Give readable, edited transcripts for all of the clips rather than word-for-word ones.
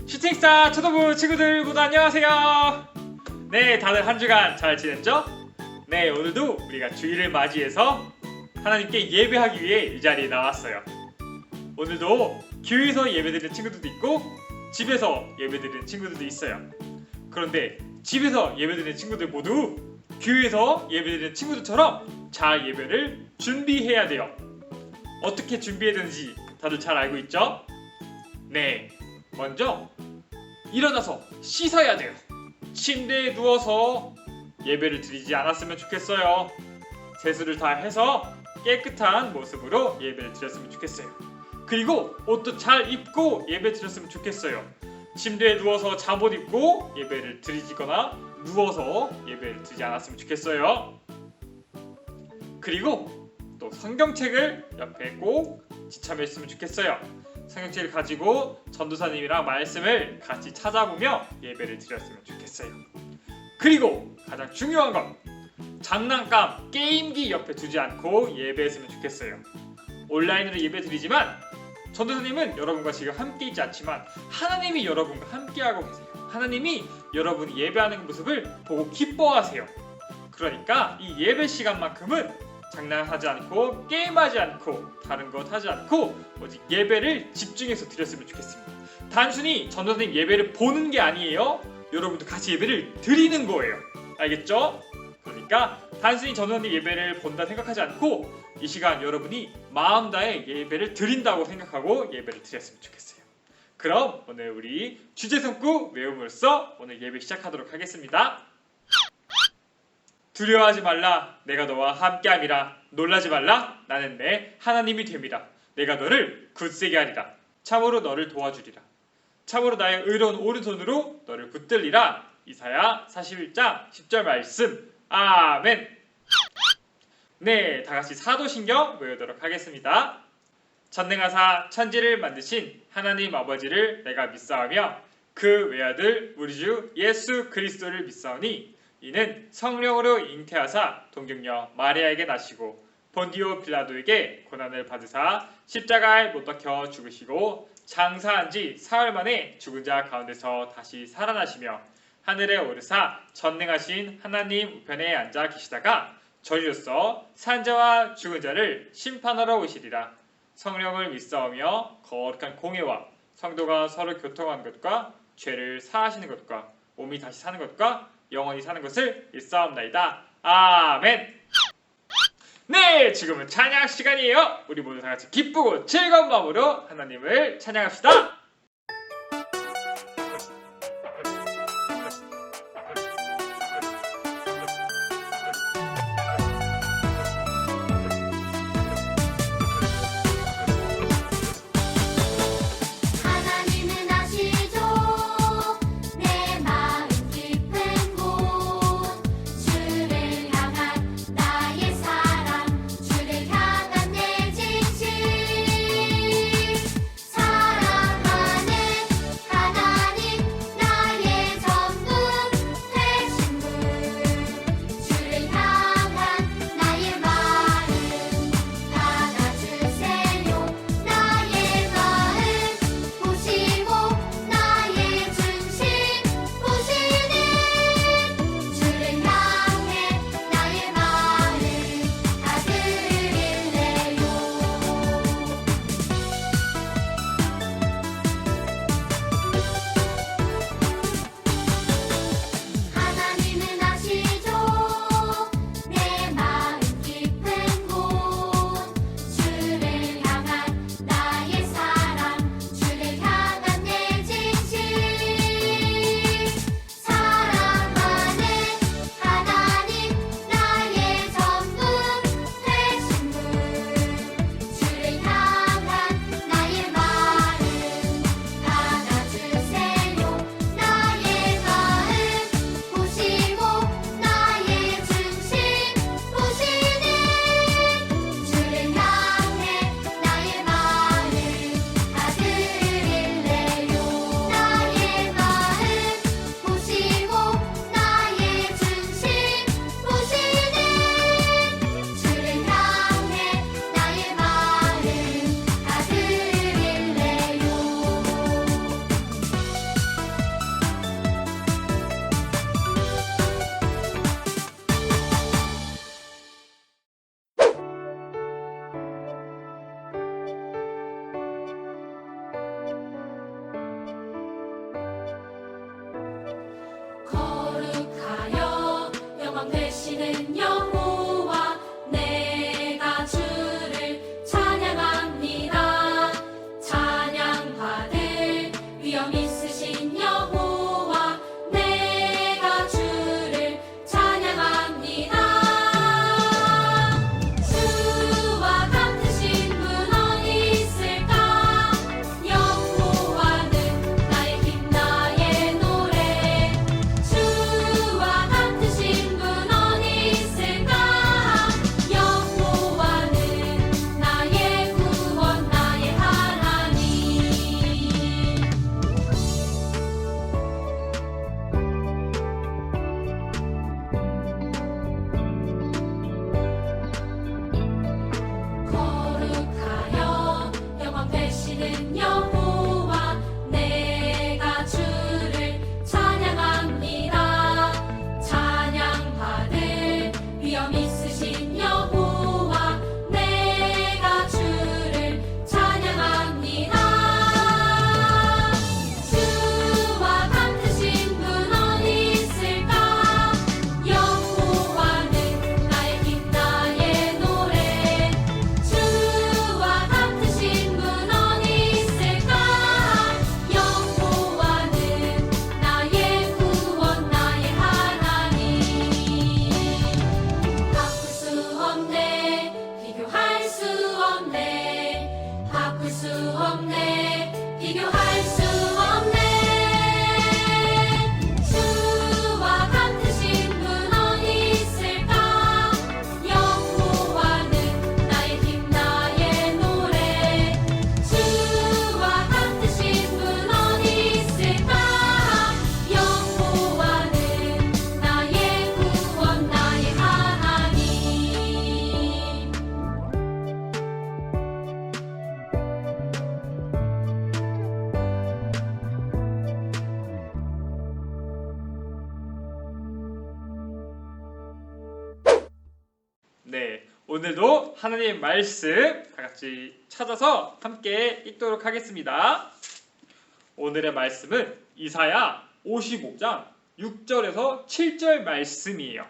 슈팅스타 초등부 친구들 모두 안녕하세요. 네, 다들 한 주간 잘 지냈죠? 네, 오늘도 우리가 주일을 맞이해서 하나님께 예배하기 위해 이 자리에 나왔어요. 오늘도 교회에서 예배드리는 친구들도 있고 집에서 예배드리는 친구들도 있어요. 그런데 집에서 예배드리는 친구들 모두 교회에서 예배드리는 친구들처럼 잘 예배를 준비해야 돼요. 어떻게 준비해야 되는지 다들 잘 알고 있죠? 네, 먼저 일어나서 씻어야 돼요. 침대에 누워서 예배를 드리지 않았으면 좋겠어요. 세수를 다 해서 깨끗한 모습으로 예배를 드렸으면 좋겠어요. 그리고 옷도 잘 입고 예배 드렸으면 좋겠어요. 침대에 누워서 잠옷 입고 예배를 드리거나 누워서 예배를 드리지 않았으면 좋겠어요. 그리고 또 성경책을 옆에 꼭 지참해 있으면 좋겠어요. 성경책을 가지고 전도사님이랑 말씀을 같이 찾아보며 예배를 드렸으면 좋겠어요. 그리고 가장 중요한 건 장난감, 게임기 옆에 두지 않고 예배했으면 좋겠어요. 온라인으로 예배 드리지만 전도사님은 여러분과 지금 함께 있지 않지만 하나님이 여러분과 함께하고 계세요. 하나님이 여러분이 예배하는 모습을 보고 기뻐하세요. 그러니까 이 예배 시간만큼은 장난하지 않고 게임하지 않고 다른 것 하지 않고 오직 예배를 집중해서 드렸으면 좋겠습니다. 단순히 전도사님 예배를 보는 게 아니에요. 여러분도 같이 예배를 드리는 거예요. 알겠죠? 그러니까 단순히 전도사님 예배를 본다 생각하지 않고 이 시간 여러분이 마음 다해 예배를 드린다고 생각하고 예배를 드렸으면 좋겠어요. 그럼 오늘 우리 주제 성구 외움으로써 오늘 예배 시작하도록 하겠습니다. 두려워하지 말라. 내가 너와 함께함이라. 놀라지 말라. 나는 내 하나님이 됨이라. 내가 너를 굳세게 하리라. 참으로 너를 도와주리라. 참으로 나의 의로운 오른손으로 너를 붙들리라. 이사야 41장 10절 말씀. 아멘. 네, 다같이 사도신경 외우도록 하겠습니다. 전능하사 천지를 만드신 하나님 아버지를 내가 믿사오며 그 외아들 우리 주 예수 그리스도를 믿사오니 이는 성령으로 잉태하사 동정녀 마리아에게 나시고 본디오 빌라도에게 고난을 받으사 십자가에 못 박혀 죽으시고 장사한 지 사흘 만에 죽은 자 가운데서 다시 살아나시며 하늘에 오르사 전능하신 하나님 우편에 앉아 계시다가 저주로서 산 자와 죽은 자를 심판하러 오시리라. 성령을 믿사오며 거룩한 공회와 성도가 서로 교통하는 것과 죄를 사하시는 것과 몸이 다시 사는 것과 영원히 사는 것을 믿사옵나이다. 아멘. 네, 지금은 찬양 시간이에요. 우리 모두 다같이 기쁘고 즐거운 마음으로 하나님을 찬양합시다. 사랑하 내가 주를 찬양합니다. 찬양받을 위엄 있으신 여호와 내가 주를 찬양합니다. 주와 같으신 분 어디 있을까? 여호와는 나의 힘 나의 노래. 주와 같으신 분 어디 있을까? 여호와는 나의 구원 나의 하나님. 거룩하여 영원 되시는 여호와 내가 주를 찬양합니다. 찬양받을 위엄 있으신 여호와 내가 주를 찬양합니다. 주와 같으신 분 어디 있을까? 여호와는 나의 힘 나의 노래. 주와 같으신 분 어디 있을까? 여호와는 나의 구원 나의 하나님. 바꿀 수 없네 비교할 수 없네. 바꿀 수 없네 비교할 수 없네. 주와 같으신 분 어디 있을까? 여호와는 나의 힘 나의 노래. 주와 같으신 분 어디 있을까? 여호와는 나의 구원 나의 하나님. 네, 오늘도 하나님 말씀 다 같이 찾아서 함께 읽도록 하겠습니다. 오늘의 말씀은 이사야 55장 6절에서 7절 말씀이에요.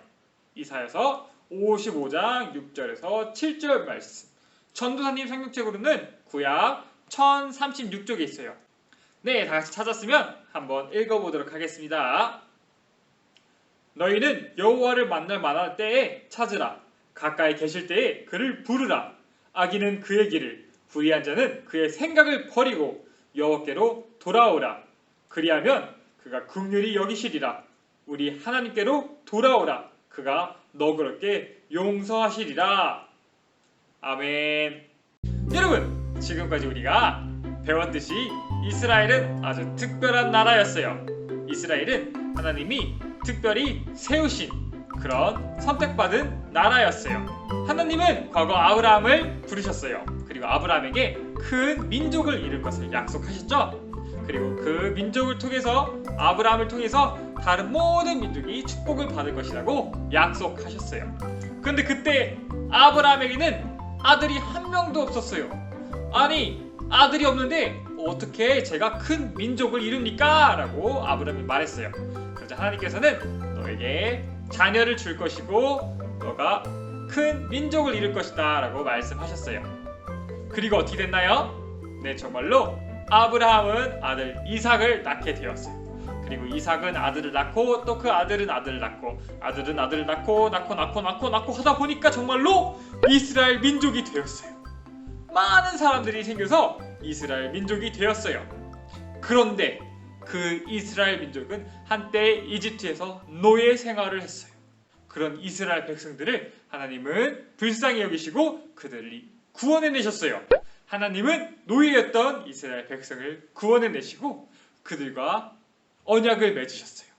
이사야서 55장 6절에서 7절 말씀. 전도사님 성경책으로는 구약 1036쪽에 있어요. 네, 다 같이 찾았으면 한번 읽어보도록 하겠습니다. 너희는 여호와를 만날 만할 때에 찾으라. 가까이 계실 때에 그를 부르라. 악인은 그의 길을, 불의한 자는 그의 생각을 버리고 여호와께로 돌아오라. 그리하면 그가 긍휼히 여기시리라. 우리 하나님께로 돌아오라. 그가 너그럽게 용서하시리라. 아멘. 여러분, 지금까지 우리가 배웠듯이 이스라엘은 아주 특별한 나라였어요. 이스라엘은 하나님이 특별히 세우신 그런 선택받은 나라였어요. 하나님은 과거 아브라함을 부르셨어요. 그리고 아브라함에게 큰 민족을 이룰 것을 약속하셨죠. 그리고 그 민족을 통해서 아브라함을 통해서 다른 모든 민족이 축복을 받을 것이라고 약속하셨어요. 그런데 그때 아브라함에게는 아들이 한 명도 없었어요. 아니, 아들이 없는데 어떻게 제가 큰 민족을 이룹니까? 라고 아브라함이 말했어요. 그래서 하나님께서는 너에게 자녀를 줄 것이고 너가 큰 민족을 이룰 것이다 라고 말씀하셨어요. 그리고 어떻게 됐나요? 네, 정말로 아브라함은 아들 이삭을 낳게 되었어요. 그리고 이삭은 아들을 낳고 또 그 아들은 아들을 낳고 아들은 아들을 낳고 하다 보니까 정말로 이스라엘 민족이 되었어요. 많은 사람들이 생겨서 이스라엘 민족이 되었어요. 그런데 그 이스라엘 민족은 한때 이집트에서 노예 생활을 했어요. 그런 이스라엘 백성들을 하나님은 불쌍히 여기시고 그들을 구원해내셨어요. 하나님은 노예였던 이스라엘 백성을 구원해내시고 그들과 언약을 맺으셨어요.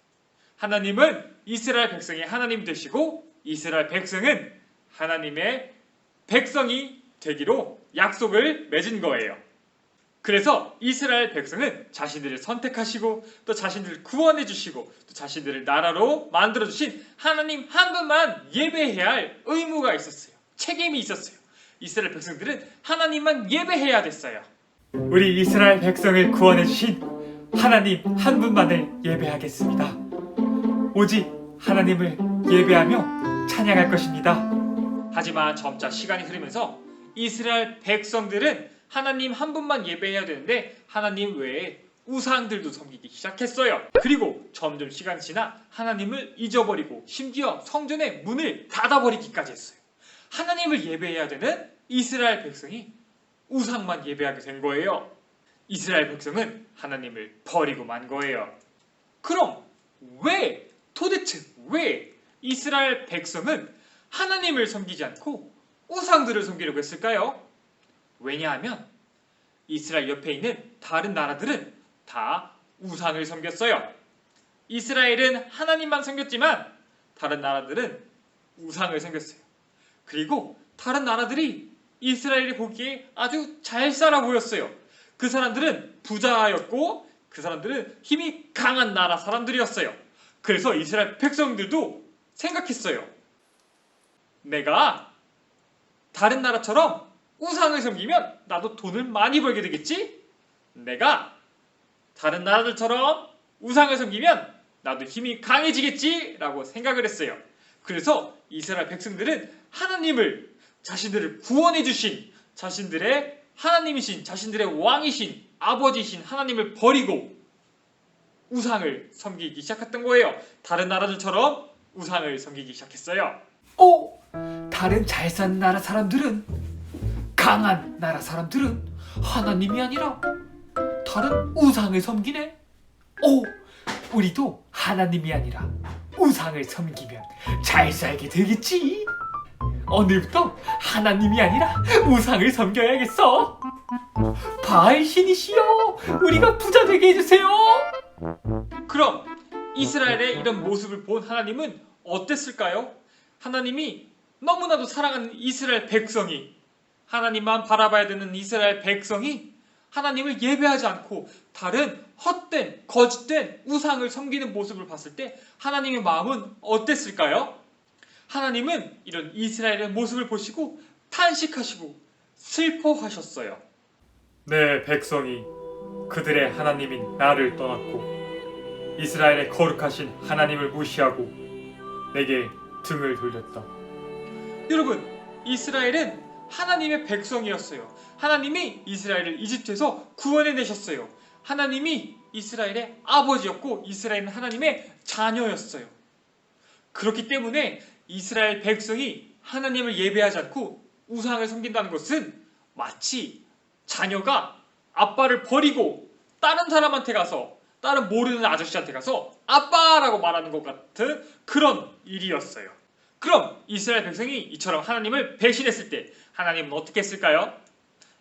하나님은 이스라엘 백성의 하나님 되시고 이스라엘 백성은 하나님의 백성이 되기로 약속을 맺은 거예요. 그래서 이스라엘 백성은 자신들을 선택하시고 또 자신들을 구원해 주시고 또 자신들을 나라로 만들어 주신 하나님 한 분만 예배해야 할 의무가 있었어요. 책임이 있었어요. 이스라엘 백성들은 하나님만 예배해야 됐어요. 우리 이스라엘 백성을 구원해 주신 하나님 한 분만을 예배하겠습니다. 오직 하나님을 예배하며 찬양할 것입니다. 하지만 점차 시간이 흐르면서 이스라엘 백성들은 하나님 한 분만 예배해야 되는데 하나님 외에 우상들도 섬기기 시작했어요. 그리고 점점 시간이 지나 하나님을 잊어버리고 심지어 성전의 문을 닫아버리기까지 했어요. 하나님을 예배해야 되는 이스라엘 백성이 우상만 예배하게 된 거예요. 이스라엘 백성은 하나님을 버리고 만 거예요. 그럼 도대체 왜 이스라엘 백성은 하나님을 섬기지 않고 우상들을 섬기려고 했을까요? 왜냐하면 이스라엘 옆에 있는 다른 나라들은 다 우상을 섬겼어요. 이스라엘은 하나님만 섬겼지만 다른 나라들은 우상을 섬겼어요. 그리고 다른 나라들이 이스라엘이 보기에 아주 잘 살아 보였어요. 그 사람들은 부자였고 그 사람들은 힘이 강한 나라 사람들이었어요. 그래서 이스라엘 백성들도 생각했어요. 내가 다른 나라처럼 우상을 섬기면 나도 돈을 많이 벌게 되겠지? 내가 다른 나라들처럼 우상을 섬기면 나도 힘이 강해지겠지? 라고 생각을 했어요. 그래서 이스라엘 백성들은 하나님을 자신들을 구원해 주신 자신들의 하나님이신 자신들의 왕이신 아버지이신 하나님을 버리고 우상을 섬기기 시작했던 거예요. 다른 나라들처럼 우상을 섬기기 시작했어요. 다른 잘 사는 나라 사람들은 강한 나라 사람들은 하나님이 아니라 다른 우상을 섬기네. 우리도 하나님이 아니라 우상을 섬기면 잘 살게 되겠지. 오늘부터 하나님이 아니라 우상을 섬겨야겠어. 바알 신이시여, 우리가 부자 되게 해주세요. 그럼 이스라엘의 이런 모습을 본 하나님은 어땠을까요? 하나님이 너무나도 사랑하는 이스라엘 백성이 하나님만 바라봐야 되는 이스라엘 백성이 하나님을 예배하지 않고 다른 헛된 거짓된 우상을 섬기는 모습을 봤을 때 하나님의 마음은 어땠을까요? 하나님은 이런 이스라엘의 모습을 보시고 탄식하시고 슬퍼하셨어요. 내 백성이 그들의 하나님인 나를 떠났고 이스라엘의 거룩하신 하나님을 무시하고 내게 등을 돌렸다. 여러분, 이스라엘은 하나님의 백성이었어요. 하나님이 이스라엘을 이집트에서 구원해내셨어요. 하나님이 이스라엘의 아버지였고 이스라엘은 하나님의 자녀였어요. 그렇기 때문에 이스라엘 백성이 하나님을 예배하지 않고 우상을 섬긴다는 것은 마치 자녀가 아빠를 버리고 다른 사람한테 가서 다른 모르는 아저씨한테 가서 아빠라고 말하는 것 같은 그런 일이었어요. 그럼 이스라엘 백성이 이처럼 하나님을 배신했을 때 하나님은 어떻게 했을까요?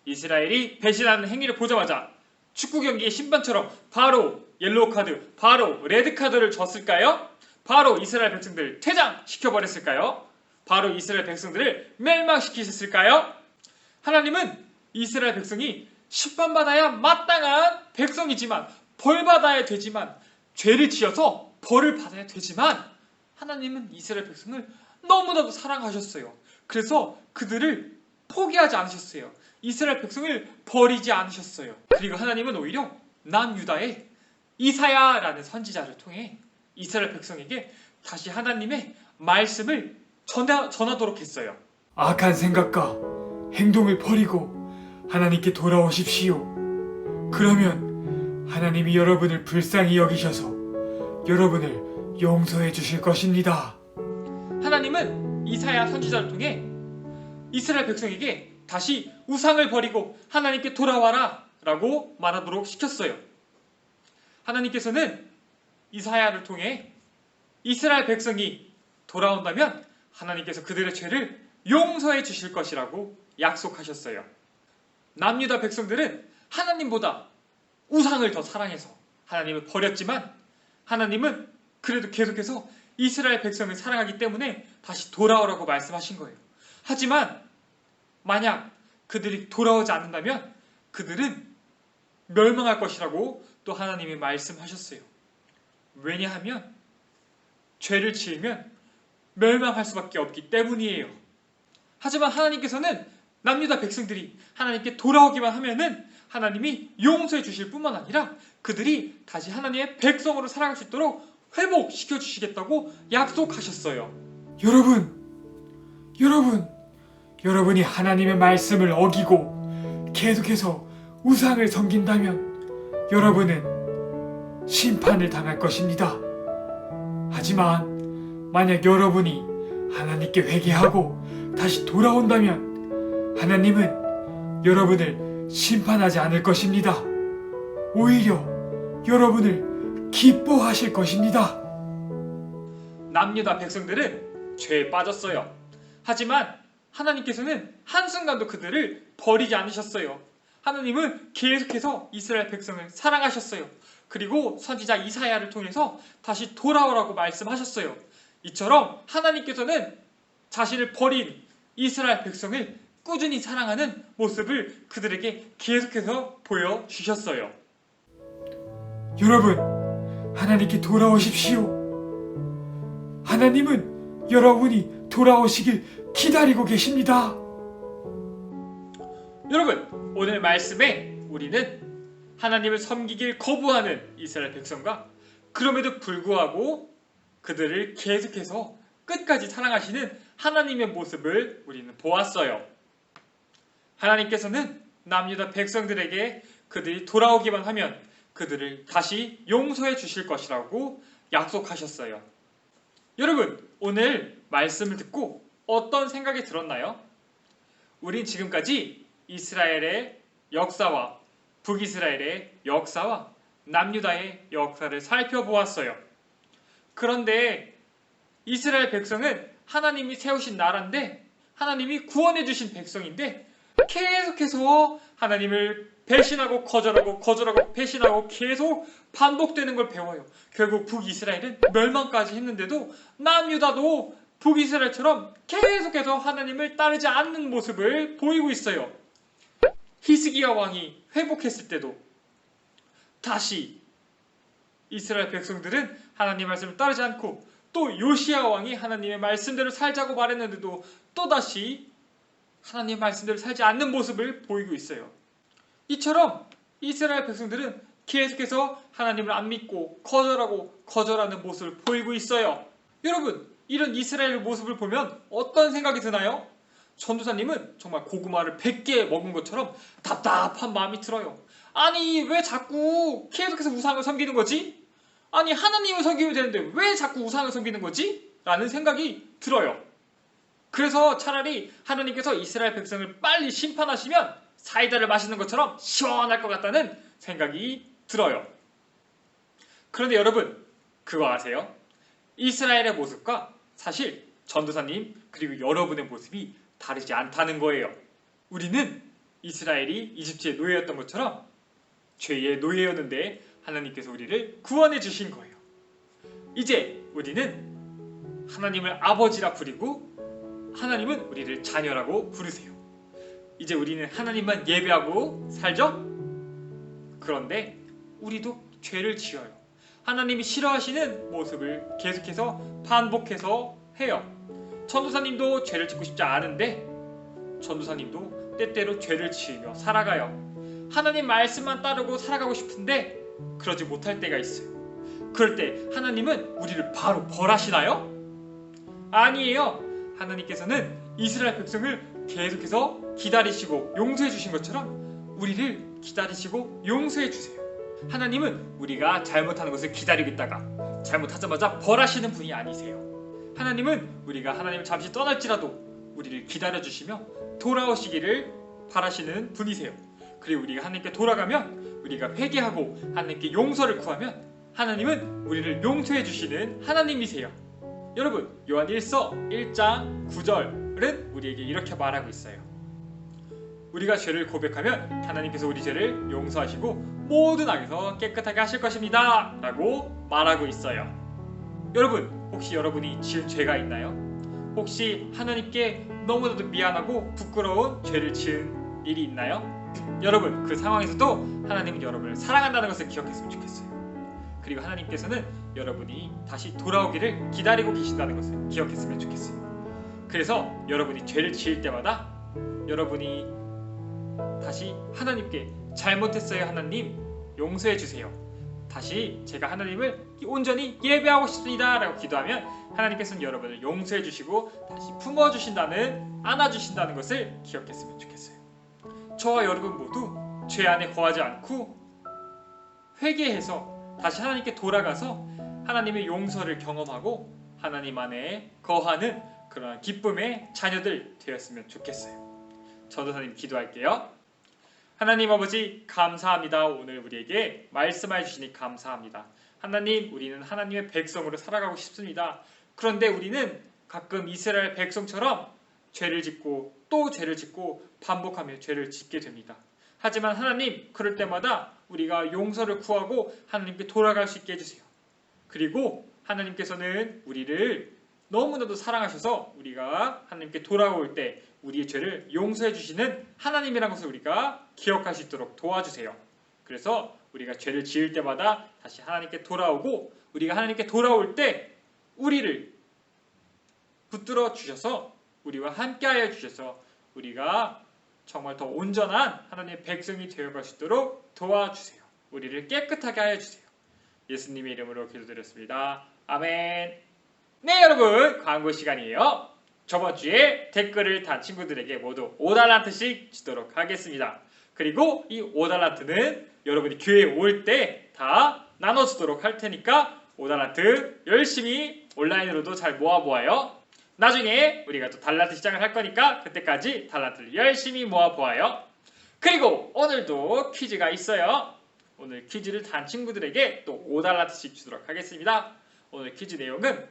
이스라엘이 배신하는 행위를 보자마자 축구 경기의 심판처럼 바로 옐로우 카드, 바로 레드 카드를 줬을까요? 바로 이스라엘 백성들을 퇴장시켜버렸을까요? 바로 이스라엘 백성들을 멸망시키셨을까요? 하나님은 이스라엘 백성이 심판받아야 마땅한 백성이지만 벌받아야 되지만 죄를 지어서 벌을 받아야 되지만 하나님은 이스라엘 백성을 너무나도 사랑하셨어요. 그래서 그들을 포기하지 않으셨어요. 이스라엘 백성을 버리지 않으셨어요. 그리고 하나님은 오히려 남유다의 이사야라는 선지자를 통해 이스라엘 백성에게 다시 하나님의 말씀을 전하도록 했어요. 악한 생각과 행동을 버리고 하나님께 돌아오십시오. 그러면 하나님이 여러분을 불쌍히 여기셔서 여러분을 용서해 주실 것입니다. 하나님은 이사야 선지자를 통해 이스라엘 백성에게 다시 우상을 버리고 하나님께 돌아와라 라고 말하도록 시켰어요. 하나님께서는 이사야를 통해 이스라엘 백성이 돌아온다면 하나님께서 그들의 죄를 용서해 주실 것이라고 약속하셨어요. 남유다 백성들은 하나님보다 우상을 더 사랑해서 하나님을 버렸지만 하나님은 그래도 계속해서 이스라엘 백성을 사랑하기 때문에 다시 돌아오라고 말씀하신 거예요. 하지만 만약 그들이 돌아오지 않는다면 그들은 멸망할 것이라고 또 하나님이 말씀하셨어요. 왜냐하면 죄를 지으면 멸망할 수밖에 없기 때문이에요. 하지만 하나님께서는 남유다 백성들이 하나님께 돌아오기만 하면은 하나님이 용서해 주실 뿐만 아니라 그들이 다시 하나님의 백성으로 살아갈 수 있도록 회복시켜 주시겠다고 약속하셨어요. 여러분, 여러분이 하나님의 말씀을 어기고 계속해서 우상을 섬긴다면 여러분은 심판을 당할 것입니다. 하지만 만약 여러분이 하나님께 회개하고 다시 돌아온다면 하나님은 여러분을 심판하지 않을 것입니다. 오히려 여러분을 기뻐하실 것입니다. 남유다 백성들은 죄에 빠졌어요. 하지만 하나님께서는 한순간도 그들을 버리지 않으셨어요. 하나님은 계속해서 이스라엘 백성을 사랑하셨어요. 그리고 선지자 이사야를 통해서 다시 돌아오라고 말씀하셨어요. 이처럼 하나님께서는 자신을 버린 이스라엘 백성을 꾸준히 사랑하는 모습을 그들에게 계속해서 보여주셨어요. 여러분, 하나님께 돌아오십시오. 하나님은 여러분이 돌아오시길 기다리고 계십니다. 여러분, 오늘 말씀에 우리는 하나님을 섬기길 거부하는 이스라엘 백성과 그럼에도 불구하고 그들을 계속해서 끝까지 사랑하시는 하나님의 모습을 우리는 보았어요. 하나님께서는 남유다 백성들에게 그들이 돌아오기만 하면 그들을 다시 용서해 주실 것이라고 약속하셨어요. 여러분, 오늘 말씀을 듣고 어떤 생각이 들었나요? 우린 지금까지 이스라엘의 역사와 북이스라엘의 역사와 남유다의 역사를 살펴보았어요. 그런데 이스라엘 백성은 하나님이 세우신 나라인데 하나님이 구원해 주신 백성인데 계속해서 하나님을 배신하고 거절하고 배신하고 계속 반복되는 걸 배워요. 결국 북이스라엘은 멸망까지 했는데도 남유다도 북이스라엘처럼 계속해서 하나님을 따르지 않는 모습을 보이고 있어요. 히스기야 왕이 회복했을 때도 다시 이스라엘 백성들은 하나님 말씀을 따르지 않고 또 요시야 왕이 하나님의 말씀대로 살자고 말했는데도 또다시 하나님의 말씀대로 살지 않는 모습을 보이고 있어요. 이처럼 이스라엘 백성들은 계속해서 하나님을 안 믿고 거절하는 모습을 보이고 있어요. 여러분, 이런 이스라엘의 모습을 보면 어떤 생각이 드나요? 전도사님은 정말 고구마를 100개 먹은 것처럼 답답한 마음이 들어요. 아니, 왜 자꾸 계속해서 우상을 섬기는 거지? 아니, 하나님을 섬기면 되는데 왜 자꾸 우상을 섬기는 거지? 라는 생각이 들어요. 그래서 차라리 하나님께서 이스라엘 백성을 빨리 심판하시면 사이다를 마시는 것처럼 시원할 것 같다는 생각이 들어요. 그런데 여러분, 그거 아세요? 이스라엘의 모습과 사실 전도사님 그리고 여러분의 모습이 다르지 않다는 거예요. 우리는 이스라엘이 이집트의 노예였던 것처럼 죄의 노예였는데 하나님께서 우리를 구원해 주신 거예요. 이제 우리는 하나님을 아버지라 부르고 하나님은 우리를 자녀라고 부르세요. 이제 우리는 하나님만 예배하고 살죠? 그런데 우리도 죄를 지어요. 하나님이 싫어하시는 모습을 계속해서 반복해서 해요. 전도사님도 죄를 짓고 싶지 않은데 전도사님도 때때로 죄를 지으며 살아가요. 하나님 말씀만 따르고 살아가고 싶은데 그러지 못할 때가 있어요. 그럴 때 하나님은 우리를 바로 벌하시나요? 아니에요. 하나님께서는 이스라엘 백성을 계속해서 기다리시고 용서해 주신 것처럼 우리를 기다리시고 용서해 주세요. 하나님은 우리가 잘못하는 것을 기다리고 있다가 잘못하자마자 벌하시는 분이 아니세요. 하나님은 우리가 하나님을 잠시 떠날지라도 우리를 기다려주시며 돌아오시기를 바라시는 분이세요. 그리고 우리가 하나님께 돌아가면 우리가 회개하고 하나님께 용서를 구하면 하나님은 우리를 용서해 주시는 하나님이세요. 여러분, 요한 1서 1장 9절은 우리에게 이렇게 말하고 있어요. 우리가 죄를 고백하면 하나님께서 우리 죄를 용서하시고 모든 악에서 깨끗하게 하실 것입니다 라고 말하고 있어요. 여러분, 혹시 여러분이 지은 죄가 있나요? 혹시 하나님께 너무나도 미안하고 부끄러운 죄를 지은 일이 있나요? 여러분, 그 상황에서도 하나님은 여러분을 사랑한다는 것을 기억했으면 좋겠어요. 그리고 하나님께서는 여러분이 다시 돌아오기를 기다리고 계신다는 것을 기억했으면 좋겠어요. 그래서 여러분이 죄를 지을 때마다 여러분이 다시 하나님께 잘못했어요 하나님 용서해 주세요. 다시 제가 하나님을 온전히 예배하고 싶습니다 라고 기도하면 하나님께서는 여러분을 용서해 주시고 다시 품어주신다는, 안아주신다는 것을 기억했으면 좋겠어요. 저와 여러분 모두 죄 안에 거하지 않고 회개해서 다시 하나님께 돌아가서 하나님의 용서를 경험하고 하나님 안에 거하는 그런 기쁨의 자녀들 되었으면 좋겠어요. 전도사님 기도할게요. 하나님 아버지 감사합니다. 오늘 우리에게 말씀해 주시니 감사합니다. 하나님, 우리는 하나님의 백성으로 살아가고 싶습니다. 그런데 우리는 가끔 이스라엘 백성처럼 죄를 짓고 또 죄를 짓고 반복하며 죄를 짓게 됩니다. 하지만 하나님, 그럴 때마다 우리가 용서를 구하고 하나님께 돌아갈 수 있게 해주세요. 그리고 하나님께서는 우리를 너무나도 사랑하셔서 우리가 하나님께 돌아올 때 우리의 죄를 용서해 주시는 하나님이라는 것을 우리가 기억할 수 있도록 도와주세요. 그래서 우리가 죄를 지을 때마다 다시 하나님께 돌아오고 우리가 하나님께 돌아올 때 우리를 붙들어 주셔서 우리와 함께하여 주셔서 우리가 정말 더 온전한 하나님의 백성이 되어갈 수 있도록 도와주세요. 우리를 깨끗하게 하여 주세요. 예수님의 이름으로 기도드렸습니다. 아멘. 네, 여러분, 광고 시간이에요. 저번 주에 댓글을 단 친구들에게 모두 5달란트씩 주도록 하겠습니다. 그리고 이 5달란트는 여러분이 교회에 올 때 다 나눠주도록 할 테니까 5달란트 열심히 온라인으로도 잘 모아보아요. 나중에 우리가 또 달란트 시장을 할 거니까 그때까지 달란트를 열심히 모아보아요. 그리고 오늘도 퀴즈가 있어요. 오늘 퀴즈를 단 친구들에게 또 5달란트씩 주도록 하겠습니다. 오늘 퀴즈 내용은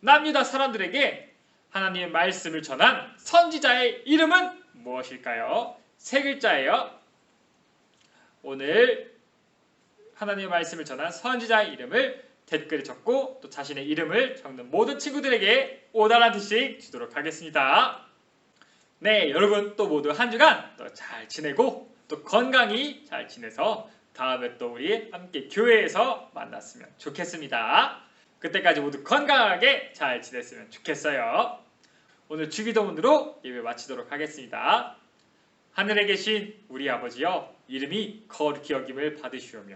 남유다 사람들에게 하나님의 말씀을 전한 선지자의 이름은 무엇일까요? 3글자예요. 오늘 하나님의 말씀을 전한 선지자의 이름을 댓글에 적고 또 자신의 이름을 적는 모든 친구들에게 5달란트씩 주도록 하겠습니다. 네, 여러분 또 모두 한 주간 또 잘 지내고 또 건강히 잘 지내서 다음에 또 우리 함께 교회에서 만났으면 좋겠습니다. 그때까지 모두 건강하게 잘 지냈으면 좋겠어요. 오늘 주기도문으로 예배 마치도록 하겠습니다. 하늘에 계신 우리 아버지여, 이름이 거룩히 여김을 받으시오며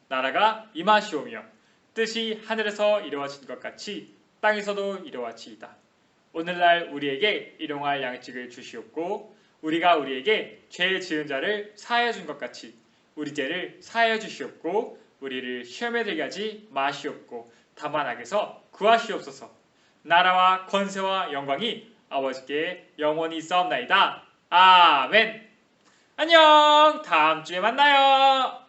나라가 임하시오며 뜻이 하늘에서 이루어진 것 같이 땅에서도 이루어지이다. 오늘날 우리에게 일용할 양식을 주시옵고 우리가 우리에게 죄 지은 자를 사하여 준 것 같이 우리 죄를 사하여 주시옵고 우리를 시험에 들게 하지 마시옵고 다만 악에서 구하시옵소서. 나라와 권세와 영광이 아버지께 영원히 있사옵나이다. 아멘. 안녕. 다음 주에 만나요.